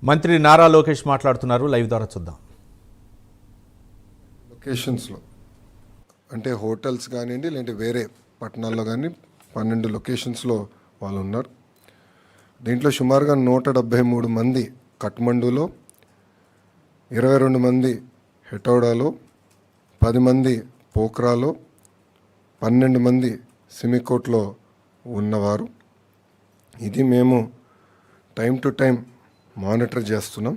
మంత్రి నారా లోకేష్ మాట్లాడుతున్నారు. లైవ్ ద్వారా చూద్దాం. లొకేషన్స్లో అంటే హోటల్స్ కానివ్వండి, లేదంటే వేరే పట్టణాల్లో కానీ 12 లొకేషన్స్లో వాళ్ళు ఉన్నారు. దీంట్లో సుమారుగా 173 మంది కఠ్మండూలో, 22 మంది హెటౌడాలో, 10 మంది పోఖ్రాలో, 12 మంది సిమికోట్లో ఉన్నవారు. ఇది మేము టైం టు టైం మానిటర్ చేస్తున్నాం.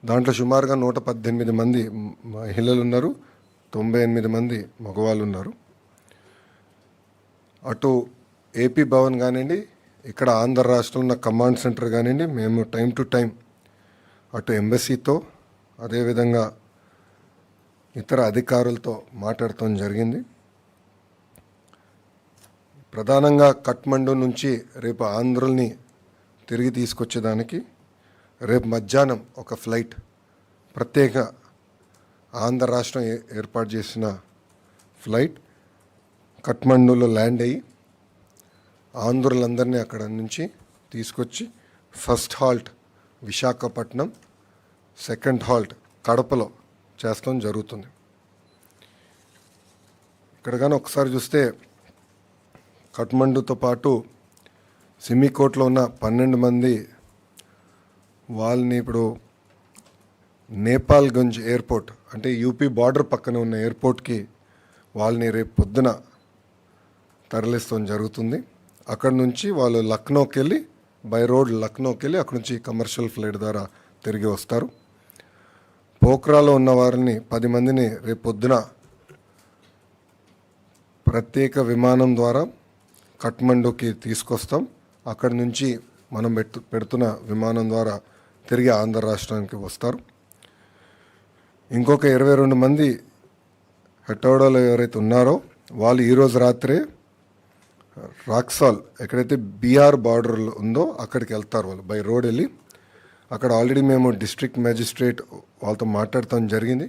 దాంట్లో సుమారుగా 118 మంది మహిళలు ఉన్నారు, 98 మంది మగవాళ్ళు ఉన్నారు. అటు ఏపీ భవన్ కానివ్వండి, ఇక్కడ ఆంధ్ర రాష్ట్రంలో ఉన్న కమాండ్ సెంటర్ కానివ్వండి, మేము టైం టు టైం అటు ఎంబసీతో అదేవిధంగా ఇతర అధికారులతో మాట్లాడటం జరిగింది. ప్రధానంగా కఠ్మండు నుంచి రేపు ఆంధ్రుల్ని తిరిగి తీసుకొచ్చేదానికి రేపు మధ్యాహ్నం ఒక ఫ్లైట్ ప్రత్యేక ఆంధ్ర రాష్ట్రం ఏర్పాటు చేసిన ఫ్లైట్ కఠ్మండూలో ల్యాండ్ అయ్యి ఆంధ్రులందరినీ అక్కడ నుంచి తీసుకొచ్చి first halt Visakhapatnam, second halt కడపలో చేస్తాం జరుగుతుంది. ఇక్కడ కానీ ఒకసారి చూస్తే కఠ్మండూతో పాటు సిమికోట్లో ఉన్న 12 మంది వాళ్ళని ఇప్పుడు నేపాల్గంజ్ ఎయిర్పోర్ట్ అంటే యూపీ బార్డర్ పక్కన ఉన్న ఎయిర్పోర్ట్కి వాళ్ళని రేపు పొద్దున తరలిస్తాం జరుగుతుంది. అక్కడ నుంచి వాళ్ళు లక్నోకి వెళ్ళి బై రోడ్ లక్నోకి వెళ్ళి అక్కడ నుంచి కమర్షియల్ ఫ్లైట్ ద్వారా తిరిగి వస్తారు. పోఖ్రాలో ఉన్న వారిని 10 మందిని రేపు పొద్దున ప్రత్యేక విమానం ద్వారా కఠ్మండూకి తీసుకొస్తాం. అక్కడి నుంచి మనం పెడుతున్న విమానం ద్వారా తిరిగి ఆంధ్ర రాష్ట్రానికి వస్తారు. ఇంకొక 22 మంది హెటౌడాలో ఎవరైతే ఉన్నారో వాళ్ళు ఈరోజు రాత్రే రాక్సాల్ ఎక్కడైతే బీహార్ బార్డర్ ఉందో అక్కడికి వెళ్తారు. వాళ్ళు బై రోడ్ వెళ్ళి అక్కడ ఆల్రెడీ మేము డిస్ట్రిక్ట్ మ్యాజిస్ట్రేట్ వాళ్ళతో మాట్లాడటం జరిగింది.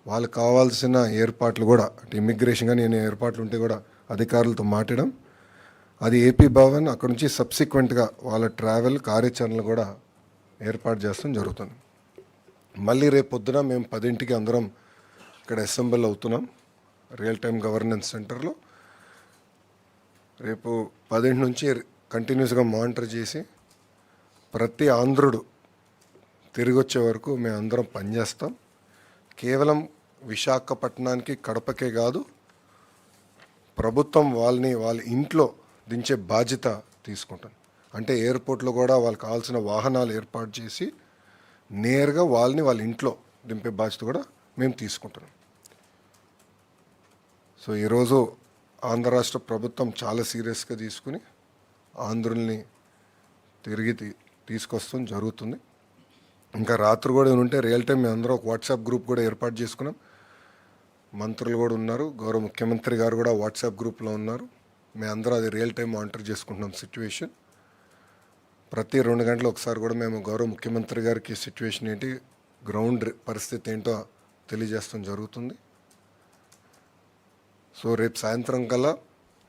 వాళ్ళకి కావాల్సిన ఏర్పాట్లు కూడా అంటే ఇమిగ్రేషన్ కానీ ఏర్పాట్లు ఉంటే కూడా అధికారులతో మాట్లాడడం, అది ఏపీ భవన్ అక్కడ నుంచి సబ్సిక్వెంట్గా వాళ్ళ ట్రావెల్ కార్యాచరణలు కూడా ఏర్పాటు చేస్తాం జరుగుతుంది. మళ్ళీ రేపు పొద్దున మేము 10ంటికి అందరం ఇక్కడ అసెంబ్లీ అవుతున్నాం రియల్ టైమ్ గవర్నెన్స్ సెంటర్లో. రేపు 10 నుంచి కంటిన్యూస్గా మానిటర్ చేసి ప్రతి ఆంధ్రుడు తిరిగి వచ్చే వరకు మేము అందరం పనిచేస్తాం. కేవలం విశాఖపట్నానికి కడపకే కాదు, ప్రభుత్వం వాళ్ళ ఇంట్లో దించే బాధ్యత తీసుకుంటాం. అంటే ఎయిర్పోర్ట్లో కూడా వాళ్ళకి కావాల్సిన వాహనాలు ఏర్పాటు చేసి నేరుగా వాళ్ళ ఇంట్లో దింపే బాధ్యత కూడా మేము తీసుకుంటున్నాం. సో ఈరోజు ఆంధ్ర రాష్ట్ర ప్రభుత్వం చాలా సీరియస్గా తీసుకుని ఆంధ్రుల్ని తిరిగి తీసుకొస్తాం జరుగుతుంది. ఇంకా రాత్రి కూడా ఉంటే రియల్ టైం మేము అందరూ ఒక వాట్సాప్ గ్రూప్ కూడా ఏర్పాటు చేసుకున్నాం. మంత్రులు కూడా ఉన్నారు, గౌరవ ముఖ్యమంత్రి గారు కూడా వాట్సాప్ గ్రూప్లో ఉన్నారు. మేము అందరూ అది రియల్ టైం మానిటర్ చేసుకుంటున్నాం సిచ్యువేషన్. ప్రతి 2 గంటలు ఒకసారి కూడా మేము గౌరవ ముఖ్యమంత్రి గారికి సిచ్యువేషన్ ఏంటి, గ్రౌండ్ పరిస్థితి ఏంటో తెలియజేస్తాం జరుగుతుంది. సో రేపు సాయంత్రం కల్లా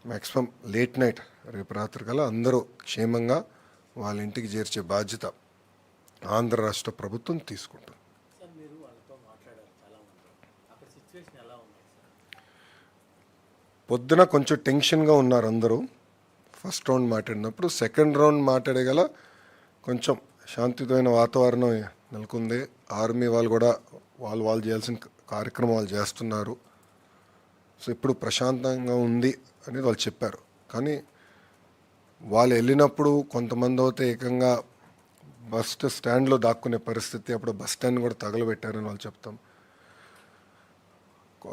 మ్యాక్సిమం లేట్ నైట్ రేపు రాత్రి కల్లా అందరూ క్షేమంగా వాళ్ళ ఇంటికి చేర్చే బాధ్యత ఆంధ్ర రాష్ట్ర ప్రభుత్వం తీసుకుంటుంది. పొద్దున కొంచెం టెన్షన్గా ఉన్నారు అందరూ ఫస్ట్ రౌండ్ మాట్లాడినప్పుడు. సెకండ్ రౌండ్ మాట్లాడగల కొంచెం శాంతియుతమైన వాతావరణం నెలకొంది. ఆర్మీ వాళ్ళు కూడా వాళ్ళు చేయాల్సిన కార్యక్రమాలు చేస్తున్నారు. సో ఇప్పుడు ప్రశాంతంగా ఉంది అనేది వాళ్ళు చెప్పారు. కానీ వాళ్ళు వెళ్ళినప్పుడు కొంతమంది అయితే ఏకంగా బస్ స్టాండ్లో దాక్కునే పరిస్థితి, అప్పుడు బస్ స్టాండ్ కూడా తగలబెట్టారని వాళ్ళు చెప్తాం.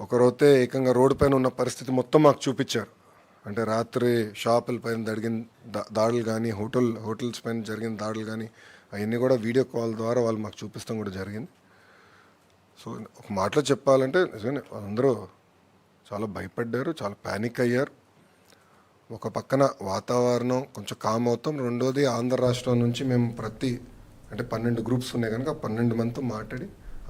ఒకరైతే ఏకంగా రోడ్డు పైన ఉన్న పరిస్థితి మొత్తం మాకు చూపించారు. అంటే రాత్రి షాపుల పైన జరిగిన దాడులు కానీ, హోటల్స్ పైన జరిగిన దాడులు కానీ అవన్నీ కూడా వీడియో కాల్ ద్వారా వాళ్ళు మాకు చూపిస్తాం కూడా జరిగింది. సో ఒక మాటలో చెప్పాలంటే నిజంగా అందరూ చాలా భయపడ్డారు, చాలా ప్యానిక్ అయ్యారు. ఒక పక్కన వాతావరణం కొంచెం కామ్ అవుతాం, రెండోది ఆంధ్ర రాష్ట్రం నుంచి మేము అంటే 12 గ్రూప్స్ ఉన్నాయి కనుక 12 మందితో మాట్లాడి